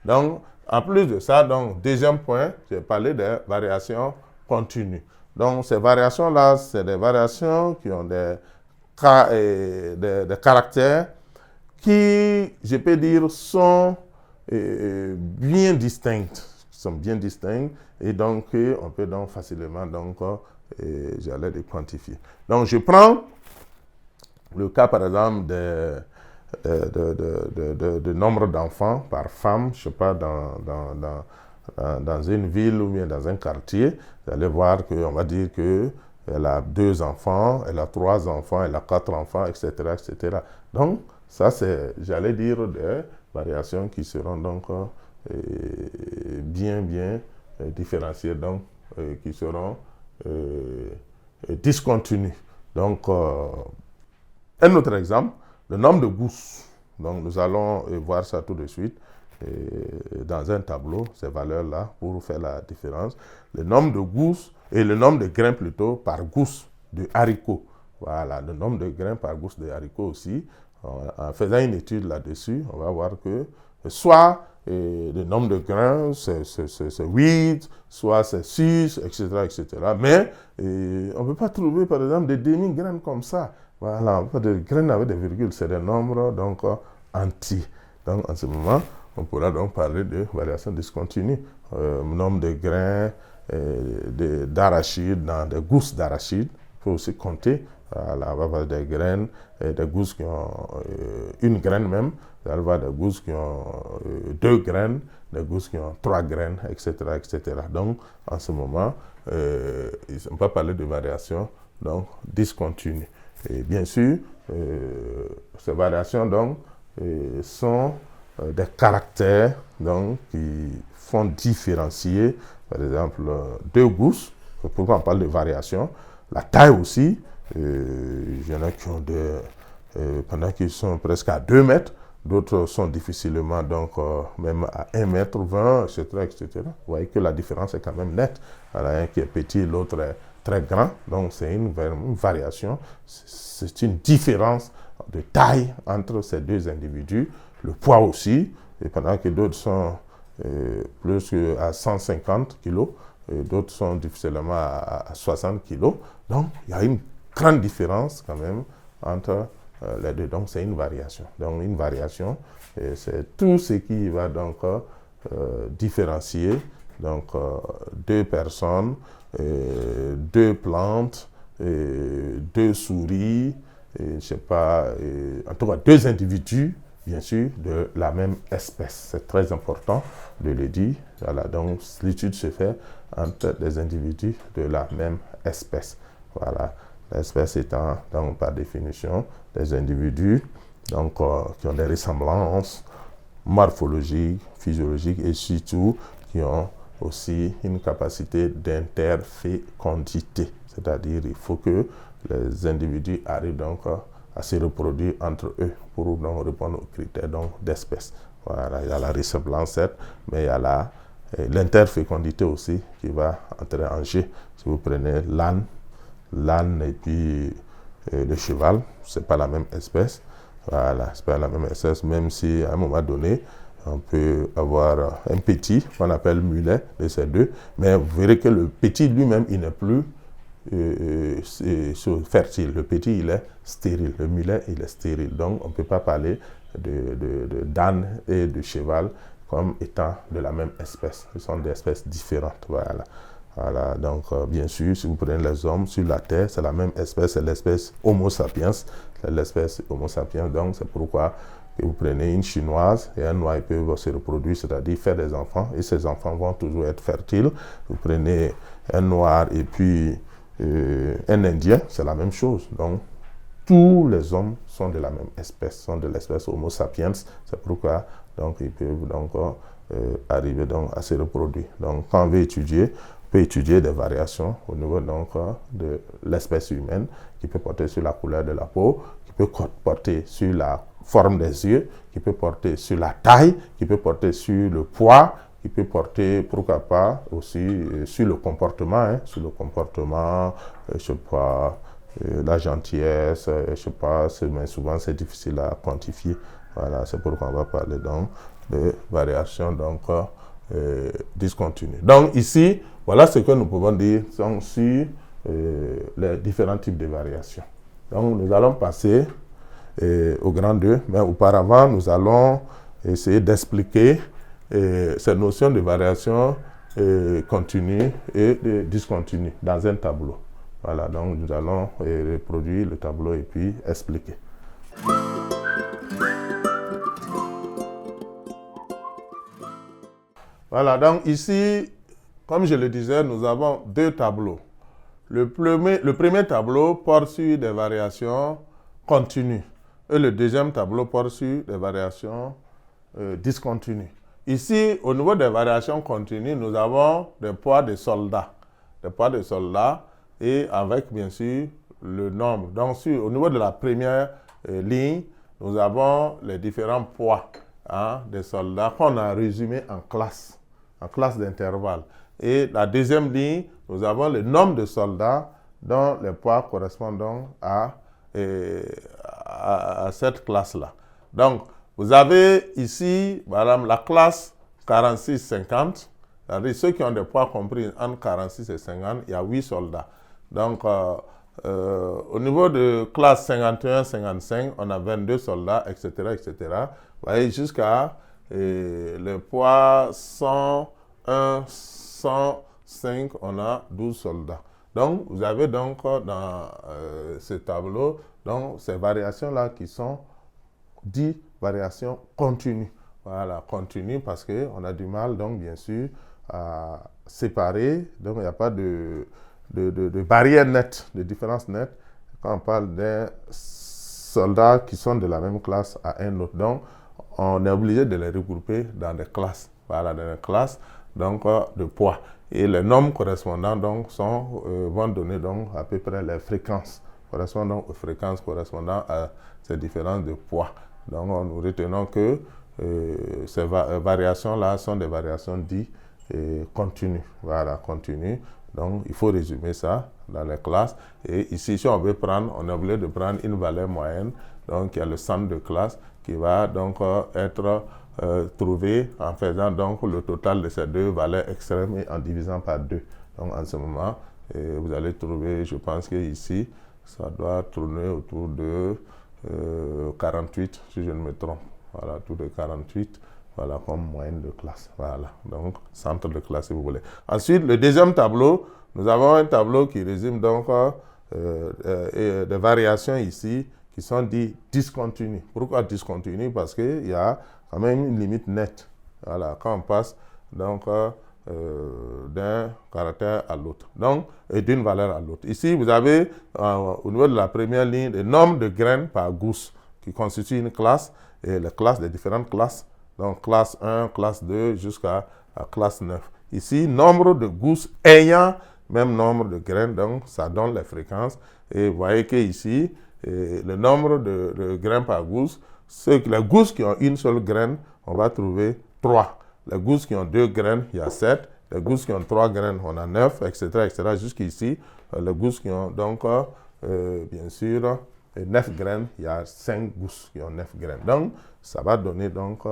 Donc, en plus de ça, donc, deuxième point, j'ai parlé des variations continues. Donc, ces variations-là, c'est des variations qui ont des caractères qui, je peux dire, sont bien distinctes. Sont bien distincts et donc on peut donc facilement donc j'allais les quantifier. Donc je prends le cas par exemple de nombre d'enfants par femme, je ne sais pas, dans une ville ou bien dans un quartier. Vous allez voir qu'on va dire qu'elle a 2 enfants, elle a 3 enfants, elle a 4 enfants, etc., etc. Donc ça c'est, j'allais dire, des variations qui seront donc bien différenciées, donc qui seront discontinues. Donc, un autre exemple, le nombre de gousses. Donc, nous allons voir ça tout de suite dans un tableau, ces valeurs-là, pour faire la différence. Le nombre de gousses et le nombre de grains plutôt par gousse de haricots. Voilà, le nombre de grains par gousse de haricots aussi. En faisant une étude là-dessus, on va voir que soit le nombre de grains, c'est 8, soit c'est 6, etc., etc. Mais on ne peut pas trouver, par exemple, des demi-graines comme ça. Voilà, pas de graines avec des virgules, c'est des nombres donc entiers. Donc, en ce moment, on pourra donc parler de variation discontinue. Nombre de grains d'arachide dans des gousses d'arachide, il faut aussi compter. Voilà, on va avoir des graines, des gousses qui ont une graine même. On va avoir des gousses qui ont 2 graines, des gousses qui ont 3 graines, etc., etc. Donc, en ce moment, on ne peut pas parler de variation donc discontinue. Et bien sûr, ces variations donc, sont des caractères donc, qui font différencier, par exemple, 2 gousses. Pourquoi on parle de variation? La taille aussi. Il y en a qui ont pendant qu'ils sont presque à 2 mètres, d'autres sont difficilement, donc même à 1 mètre 20, etc., etc. Vous voyez que la différence est quand même nette. Alors, un qui est petit, l'autre est très grand, donc c'est une variation, c'est une différence de taille entre ces 2 individus. Le poids aussi, et pendant que d'autres sont plus qu'à 150 kg, d'autres sont difficilement à 60 kg. Donc, il y a une grande différence quand même entre les deux. Donc, c'est une variation. Donc, une variation, c'est tout ce qui va donc différencier donc 2 personnes, 2 plantes, 2 souris, je sais pas, en tout cas 2 individus, bien sûr, de la même espèce. C'est très important de le dire. Voilà, donc l'étude se fait entre des individus de la même espèce. Voilà, l'espèce étant donc par définition des individus donc, qui ont des ressemblances morphologiques, physiologiques et surtout qui ont aussi une capacité d'interfécondité. C'est-à-dire il faut que les individus arrivent donc à se reproduire entre eux pour donc répondre aux critères d'espèce. Voilà, il y a la ressemblance, certes, mais il y a l'interfécondité aussi qui va entrer en jeu. Si vous prenez l'âne et puis le cheval, ce n'est pas la même espèce. Voilà, c'est pas la même espèce, même si à un moment donné, on peut avoir un petit qu'on appelle mulet de ces deux, mais vous verrez que le petit lui-même, il n'est plus fertile. Le petit, il est stérile. Le mulet, il est stérile. Donc, on ne peut pas parler d'âne et de cheval comme étant de la même espèce. Ce sont des espèces différentes. Voilà. Voilà, donc bien sûr, si vous prenez les hommes sur la Terre, c'est la même espèce, c'est l'espèce Homo sapiens. C'est l'espèce Homo sapiens, donc c'est pourquoi que vous prenez une chinoise et un noir, ils peuvent se reproduire, c'est-à-dire faire des enfants, et ces enfants vont toujours être fertiles. Vous prenez un noir et puis un indien, c'est la même chose. Donc, tous les hommes sont de la même espèce, sont de l'espèce Homo sapiens. C'est pourquoi donc, ils peuvent donc, arriver donc, à se reproduire. Donc, quand on veut étudier, on peut étudier des variations au niveau donc, de l'espèce humaine qui peut porter sur la couleur de la peau, qui peut porter sur la forme des yeux, qui peut porter sur la taille, qui peut porter sur le poids, qui peut porter, pourquoi pas, aussi sur le comportement, sur le comportement, je sais pas, la gentillesse, je sais pas, mais souvent c'est difficile à quantifier. Voilà, c'est pourquoi on va parler donc de variation donc discontinue. Donc ici, voilà ce que nous pouvons dire sur les différents types de variations. Donc nous allons passer au grand 2, mais auparavant nous allons essayer d'expliquer ces notions de variation continue et discontinue dans un tableau. Voilà, donc nous allons reproduire le tableau et puis expliquer. Voilà, donc ici, comme je le disais, nous avons deux tableaux. Le premier tableau porte sur des variations continues et le deuxième tableau porte sur des variations discontinues. Ici, au niveau des variations continues, nous avons des poids de soldats. Des poids de soldats et avec, bien sûr, le nombre. Donc, au niveau de la première ligne, nous avons les différents poids des soldats qu'on a résumés en classe d'intervalle. Et la deuxième ligne, nous avons le nombre de soldats dont les poids correspondent donc à cette classe-là. Donc, vous avez ici, madame, la classe 46-50. C'est-à-dire ceux qui ont des poids compris entre 46 et 50, il y a 8 soldats. Donc, au niveau de classe 51-55, on a 22 soldats, etc., etc. Vous voyez, jusqu'à le poids 101, 105, on a 12 soldats. Donc, vous avez donc dans ce tableau, donc, ces variations-là qui sont dites variations continues. Voilà, continues parce qu'on a du mal, donc, bien sûr, à séparer. Donc, il n'y a pas de barrière nette, de différence nette, quand on parle des soldats qui sont de la même classe à un autre. Donc, on est obligé de les regrouper dans des classes. Voilà, dans des classes donc, de poids. Et les nombres correspondants donc, vont donner donc, à peu près les fréquences, correspondant aux fréquences correspondant à ces différences de poids. Donc, nous retenons que ces variations-là sont des variations dites continues. Voilà, continues. Donc, il faut résumer ça dans les classes. Et ici, si on veut prendre, on est obligé de prendre une valeur moyenne. Donc, il y a le centre de classe qui va donc être trouvé en faisant donc le total de ces deux valeurs extrêmes et en divisant par 2. Donc, en ce moment, vous allez trouver, je pense que ici, ça doit tourner autour de 48, si je ne me trompe. Voilà, autour de 48. Voilà, comme moyenne de classe. Voilà, donc centre de classe si vous voulez. Ensuite, le deuxième tableau, nous avons un tableau qui résume donc des variations ici qui sont dites discontinues. Pourquoi discontinues? Parce qu'il y a quand même une limite nette. Voilà, quand on passe donc d'un caractère à l'autre, donc et d'une valeur à l'autre. Ici, vous avez au niveau de la première ligne le nombre de graines par gousse qui constitue une classe et les classes des différentes classes. Donc, classe 1, classe 2, jusqu'à la classe 9. Ici, nombre de gousses ayant même nombre de graines, donc ça donne les fréquences. Et vous voyez qu'ici, le nombre de graines par gousse, les gousses qui ont une seule graine, on va trouver 3. Les gousses qui ont 2 graines, il y a 7. Les gousses qui ont 3 graines, on a 9, etc., etc. Jusqu'ici, les gousses qui ont donc, bien sûr, 9 graines, il y a 5 gousses qui ont 9 graines. Donc, ça va donner donc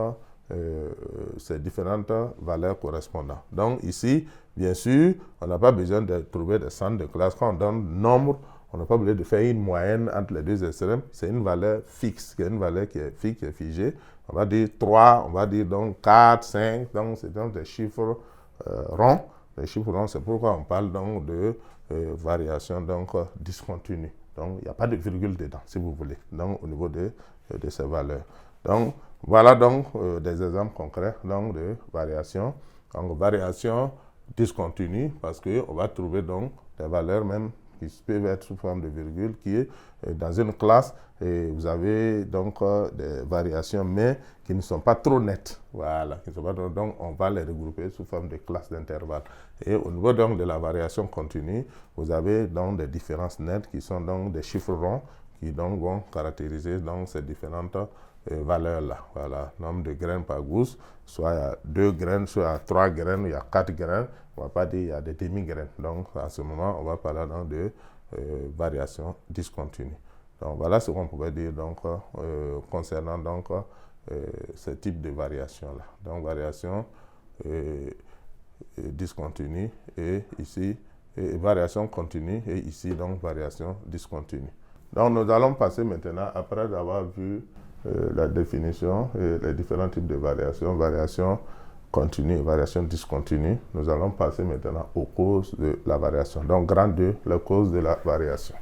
ces différentes valeurs correspondantes. Donc ici, bien sûr, on n'a pas besoin de trouver des centres de classe. Quand on donne nombre, on n'a pas besoin de faire une moyenne entre les deux extrêmes. C'est une valeur fixe, une valeur qui est fixe, qui est figée. On va dire 3, on va dire donc 4, 5. Donc c'est donc des chiffres ronds. Les chiffres ronds, c'est pourquoi on parle donc de variation donc discontinue. Donc il n'y a pas de virgule dedans, si vous voulez, donc au niveau de ces valeurs. Donc, voilà donc des exemples concrets donc, de variation. Donc, variation discontinue, parce qu'on va trouver donc des valeurs même qui peuvent être sous forme de virgule, qui est dans une classe, et vous avez donc des variations, mais qui ne sont pas trop nettes. Voilà, qui ne sont pas trop, donc on va les regrouper sous forme de classes d'intervalle. Et au niveau donc de la variation continue, vous avez donc des différences nettes qui sont donc des chiffres ronds, qui donc vont caractériser donc ces différentes valeurs-là. Voilà, nombre de graines par gousse, soit il y a 2 graines, soit il y a 3 graines, il y a 4 graines. On ne va pas dire qu'il y a des demi-graines. Donc, à ce moment, on va parler donc de variation discontinue. Donc, voilà ce qu'on pouvait dire donc, concernant donc, ces types de variations-là. Donc, variation discontinue et ici, variation continue et ici, donc, variation discontinue. Donc, nous allons passer maintenant, après avoir vu la définition et les différents types de variations, variation continue et variation discontinue, nous allons passer maintenant aux causes de la variation. Donc, grand 2, les causes de la variation.